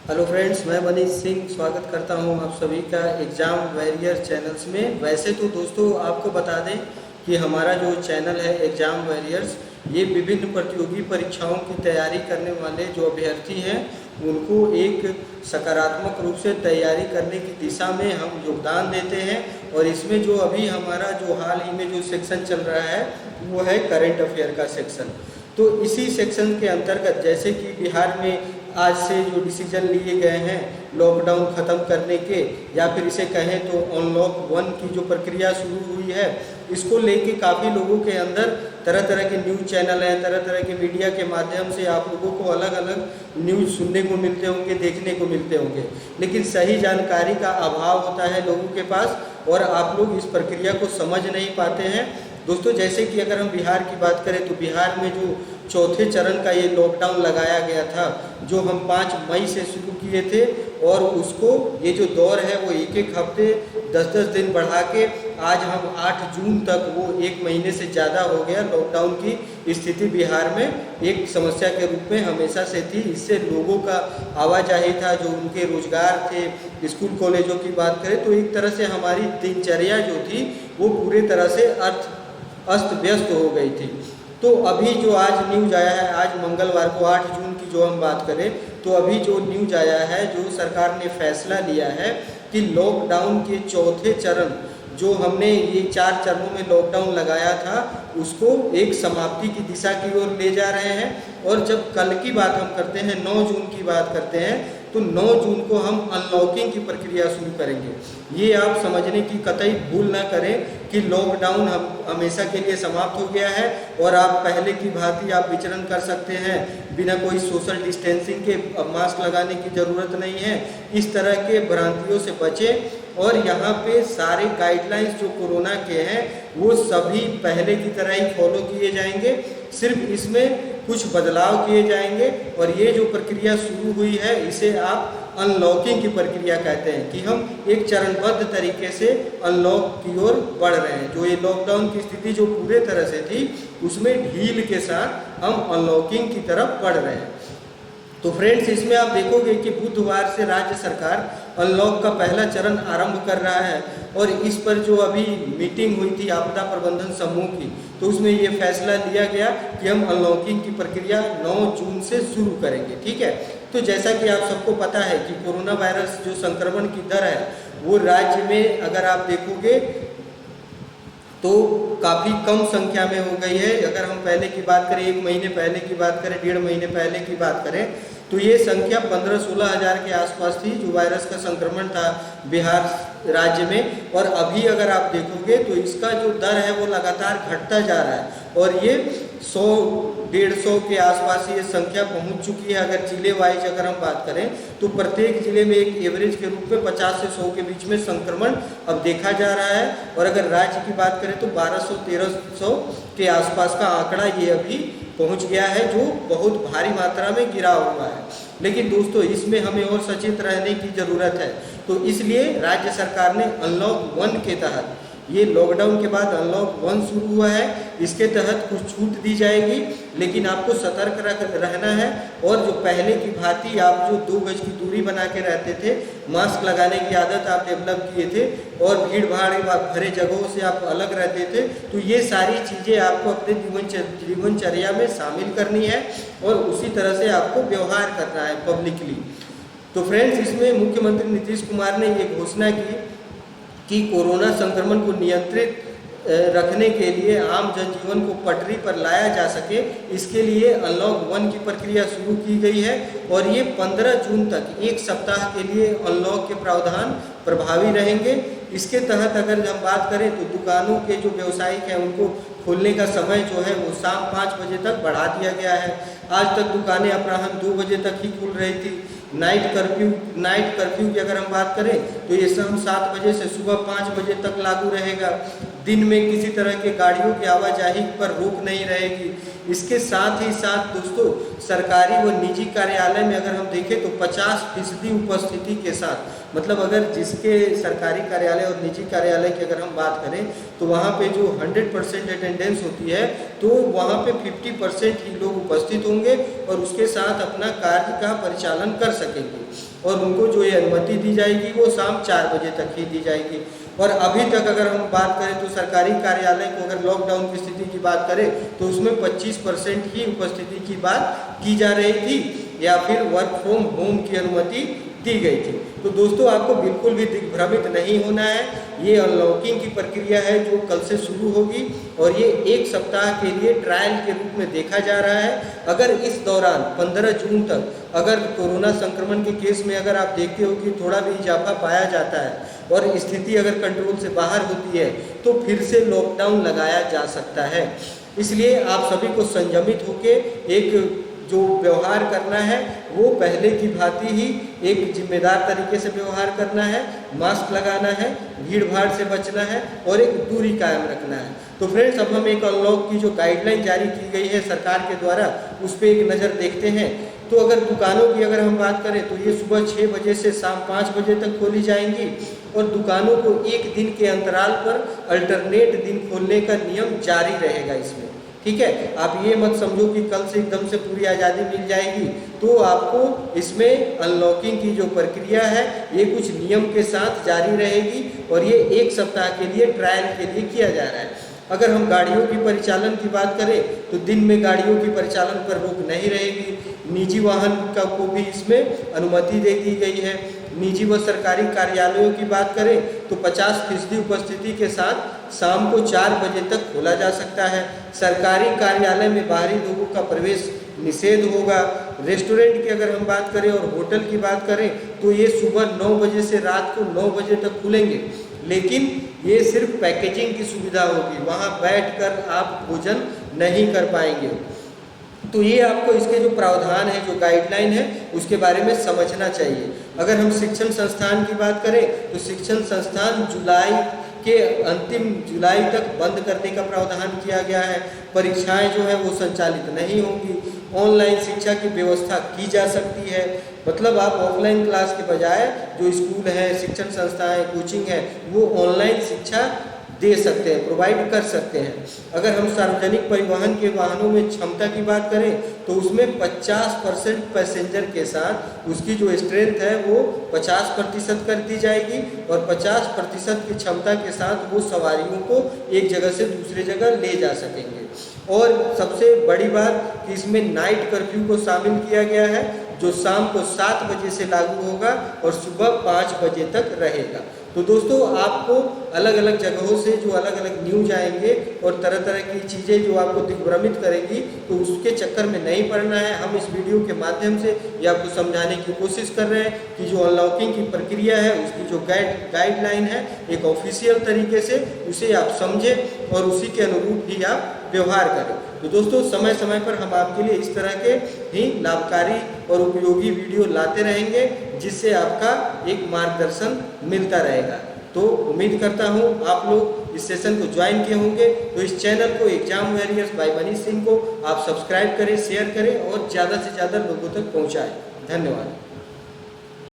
Hello friends, मैं मनीष सिंह स्वागत करता हूं आप सभी का एग्ज़ाम वॉरियर चैनल्स में। वैसे तो दोस्तों आपको बता दें कि हमारा जो चैनल है एग्ज़ाम वॉरियर्स, ये विभिन्न प्रतियोगी परीक्षाओं की तैयारी करने वाले जो अभ्यर्थी हैं उनको एक सकारात्मक रूप से तैयारी करने की दिशा में हम योगदान देते हैं। और इसमें जो अभी हमारा जो हाल ही में जो सेक्शन चल रहा है वो है करंट अफेयर का सेक्शन। तो इसी सेक्शन के अंतर्गत जैसे कि बिहार में आज से जो डिसीजन लिए गए हैं लॉकडाउन ख़त्म करने के, या फिर इसे कहें तो अनलॉक 1 की जो प्रक्रिया शुरू हुई है, इसको लेके काफ़ी लोगों के अंदर तरह तरह के न्यूज़ चैनल हैं, तरह तरह के मीडिया के माध्यम से आप लोगों को अलग अलग न्यूज़ सुनने को मिलते होंगे, देखने को मिलते होंगे, लेकिन सही जानकारी का अभाव होता है लोगों के पास और आप लोग इस प्रक्रिया को समझ नहीं पाते हैं। दोस्तों, जैसे कि अगर हम बिहार की बात करें तो बिहार में जो चौथे चरण का ये लॉकडाउन लगाया गया था, जो हम 5 मई से शुरू किए थे, और उसको ये जो दौर है वो एक एक हफ्ते 10-10 दिन बढ़ा के आज हम 8 जून तक, वो 1 महीने से ज़्यादा हो गया। लॉकडाउन की स्थिति बिहार में एक समस्या के रूप में हमेशा से थी। इससे लोगों का आवाजाही था, जो उनके रोजगार थे, स्कूल कॉलेजों की बात करें तो एक तरह से हमारी दिनचर्या जो थी वो पूरे तरह से अस्त व्यस्त हो गई थी। तो अभी जो आज न्यूज़ आया है, आज मंगलवार को 8 जून की जो हम बात करें तो अभी जो न्यूज़ आया है, जो सरकार ने फैसला लिया है कि लॉकडाउन के चौथे चरण, जो हमने ये 4 चरणों में लॉकडाउन लगाया था, उसको एक समाप्ति की दिशा की ओर ले जा रहे हैं। और जब कल की बात हम करते हैं, 9 जून की बात करते हैं, तो 9 जून को हम अनलॉकिंग की प्रक्रिया शुरू करेंगे। ये आप समझने की कतई भूल ना करें कि लॉकडाउन हम हमेशा के लिए समाप्त हो गया है और आप पहले की भांति आप विचरण कर सकते हैं बिना कोई सोशल डिस्टेंसिंग के। अब मास्क लगाने की ज़रूरत नहीं है। इस तरह के भ्रांतियों से बचें और यहाँ पे सारे गाइडलाइंस जो कोरोना के हैं वो सभी पहले की तरह ही फॉलो किए जाएंगे, सिर्फ इसमें कुछ बदलाव किए जाएंगे। और ये जो प्रक्रिया शुरू हुई है इसे आप अनलॉकिंग की प्रक्रिया कहते हैं, कि हम एक चरणबद्ध तरीके से अनलॉक की ओर बढ़ रहे हैं। जो ये लॉकडाउन की स्थिति जो पूरे तरह से थी उसमें ढील के साथ हम अनलॉकिंग की तरफ बढ़ रहे हैं। तो फ्रेंड्स, इसमें आप देखोगे कि बुधवार से राज्य सरकार अनलॉक का पहला चरण आरंभ कर रहा है। और इस पर जो अभी मीटिंग हुई थी आपदा प्रबंधन समूह की, तो उसमें ये फैसला लिया गया कि हम अनलॉकिंग की प्रक्रिया 9 जून से शुरू करेंगे। ठीक है। तो जैसा कि आप सबको पता है कि कोरोना वायरस जो संक्रमण की दर है वो राज्य में अगर आप देखोगे तो काफ़ी कम संख्या में हो गई है। अगर हम पहले की बात करें, 1 महीने पहले की बात करें, 1.5 महीने पहले की बात करें, तो ये संख्या 15-16 हज़ार के आसपास थी जो वायरस का संक्रमण था बिहार राज्य में। और अभी अगर आप देखोगे तो इसका जो दर है वो लगातार घटता जा रहा है और ये 100-150 के आसपास ये संख्या पहुंच चुकी है। अगर जिले वाइज अगर हम बात करें तो प्रत्येक जिले में एक एवरेज के रूप में 50 से 100 के बीच में संक्रमण अब देखा जा रहा है। और अगर राज्य की बात करें तो 1200-1300 के आसपास का आंकड़ा ये अभी पहुंच गया है, जो बहुत भारी मात्रा में गिरा हुआ है। लेकिन दोस्तों, इसमें हमें और सचेत रहने की ज़रूरत है। तो इसलिए राज्य सरकार ने अनलॉक 1 के तहत, ये लॉकडाउन के बाद अनलॉक 1 शुरू हुआ है, इसके तहत कुछ छूट दी जाएगी, लेकिन आपको सतर्क रहना है। और जो पहले की भांति आप जो 2 गज की दूरी बना के रहते थे, मास्क लगाने की आदत आप डेवलप किए थे और भीड़ भाड़ भरे जगहों से आप अलग रहते थे, तो ये सारी चीज़ें आपको अपने जीवनचर्या में शामिल करनी है और उसी तरह से आपको व्यवहार करना है पब्लिकली। तो फ्रेंड्स, इसमें मुख्यमंत्री नीतीश कुमार ने ये घोषणा की कि कोरोना संक्रमण को नियंत्रित रखने के लिए आम जनजीवन को पटरी पर लाया जा सके, इसके लिए अनलॉक 1 की प्रक्रिया शुरू की गई है। और ये 15 जून तक 1 सप्ताह के लिए अनलॉक के प्रावधान प्रभावी रहेंगे। इसके तहत अगर हम बात करें तो दुकानों के जो व्यवसायिक हैं उनको खोलने का समय जो है वो शाम 5 बजे तक बढ़ा दिया गया है। आज तक दुकानें अपराह्न 2 बजे तक ही खुल रही थी। नाइट कर्फ्यू की अगर हम बात करें तो ये शाम 7 बजे से सुबह 5 बजे तक लागू रहेगा। दिन में किसी तरह के गाड़ियों की आवाजाही पर रोक नहीं रहेगी। इसके साथ ही साथ दोस्तों, सरकारी व निजी कार्यालय में अगर हम देखें तो 50% उपस्थिति के साथ, मतलब अगर जिसके सरकारी कार्यालय और निजी कार्यालय की अगर हम बात करें तो वहाँ पे जो 100% अटेंडेंस होती है तो वहाँ पे 50% ही लोग उपस्थित होंगे और उसके साथ अपना कार्य का परिचालन कर सकेंगे और उनको जो ये अनुमति दी जाएगी वो शाम 4 बजे तक ही दी जाएगी। और अभी तक अगर हम बात करें तो सरकारी कार्यालय को अगर लॉकडाउन की स्थिति की बात करें तो उसमें 25% ही उपस्थिति की बात की जा रही थी या फिर वर्क फ्रॉम होम की अनुमति दी गई थी। तो दोस्तों आपको बिल्कुल भी दिग्भ्रमित नहीं होना है। ये अनलॉकिंग की प्रक्रिया है जो कल से शुरू होगी और ये 1 सप्ताह के लिए ट्रायल के रूप में देखा जा रहा है। अगर इस दौरान 15 जून तक अगर कोरोना संक्रमण के केस में अगर आप देखते हो कि थोड़ा भी इजाफा पाया जाता है और स्थिति अगर कंट्रोल से बाहर होती है तो फिर से लॉकडाउन लगाया जा सकता है। इसलिए आप सभी को संयमित होकर एक जो व्यवहार करना है वो पहले की भांति ही एक जिम्मेदार तरीके से व्यवहार करना है, मास्क लगाना है, भीड़ भाड़ से बचना है और एक दूरी कायम रखना है। तो फ्रेंड्स अब हम एक अनलॉक की जो गाइडलाइन जारी की गई है सरकार के द्वारा उस पर एक नज़र देखते हैं। तो अगर दुकानों की अगर हम बात करें तो ये सुबह 6 बजे से शाम 5 बजे तक खोली जाएंगी और दुकानों को 1 दिन के अंतराल पर अल्टरनेट दिन खोलने का नियम जारी रहेगा इसमें। ठीक है, आप ये मत समझो कि कल से एकदम से पूरी आज़ादी मिल जाएगी। तो आपको इसमें अनलॉकिंग की जो प्रक्रिया है ये कुछ नियम के साथ जारी रहेगी और ये 1 सप्ताह के लिए ट्रायल के लिए किया जा रहा है। अगर हम गाड़ियों की परिचालन की बात करें तो दिन में गाड़ियों की परिचालन पर रोक नहीं रहेगी। निजी वाहन का को भी इसमें अनुमति दे दी गई है। निजी व सरकारी कार्यालयों की बात करें तो 50% उपस्थिति के साथ शाम को 4 बजे तक खोला जा सकता है। सरकारी कार्यालय में बाहरी लोगों का प्रवेश निषेध होगा। रेस्टोरेंट की अगर हम बात करें और होटल की बात करें तो ये सुबह 9 बजे से रात को 9 बजे तक खुलेंगे, लेकिन ये सिर्फ पैकेजिंग की सुविधा होगी, वहाँ बैठकर आप भोजन नहीं कर पाएंगे। तो ये आपको इसके जो प्रावधान है, जो गाइडलाइन है, उसके बारे में समझना चाहिए। अगर हम शिक्षण संस्थान की बात करें तो शिक्षण संस्थान अंतिम जुलाई तक बंद करने का प्रावधान किया गया है। परीक्षाएं जो है वो संचालित नहीं होंगी। ऑनलाइन शिक्षा की व्यवस्था की जा सकती है, मतलब आप ऑफलाइन क्लास के बजाय जो स्कूल है, शिक्षण संस्थाएं, कोचिंग है, वो ऑनलाइन शिक्षा दे सकते हैं, प्रोवाइड कर सकते हैं। अगर हम सार्वजनिक परिवहन के वाहनों में क्षमता की बात करें तो उसमें 50% पैसेंजर के साथ उसकी जो स्ट्रेंथ है वो 50% कर दी जाएगी और 50% की क्षमता के साथ वो सवारियों को एक जगह से दूसरी जगह ले जा सकेंगे। और सबसे बड़ी बात कि इसमें नाइट कर्फ्यू को शामिल किया गया है जो शाम को 7 बजे से लागू होगा और सुबह 5 बजे तक रहेगा। तो दोस्तों आपको अलग अलग जगहों से जो अलग अलग न्यूज आएंगे और तरह तरह की चीज़ें जो आपको दिग्भ्रमित करेंगी तो उसके चक्कर में नहीं पड़ना है। हम इस वीडियो के माध्यम से ये आपको समझाने की कोशिश कर रहे हैं कि जो अनलॉकिंग की प्रक्रिया है उसकी जो गाइडलाइन है एक ऑफिशियल तरीके से उसे आप समझें और उसी के अनुरूप ही आप व्यवहार करें। तो दोस्तों समय समय पर हम आपके लिए इस तरह के ही लाभकारी और उपयोगी वीडियो लाते रहेंगे जिससे आपका एक मार्गदर्शन मिलता रहेगा। तो उम्मीद करता हूँ आप लोग इस सेशन को ज्वाइन किए होंगे। तो इस चैनल को exam warriors by Manish Singh को आप सब्सक्राइब करें, शेयर करें और ज़्यादा से ज़्यादा लोगों तक पहुँचाएँ। धन्यवाद।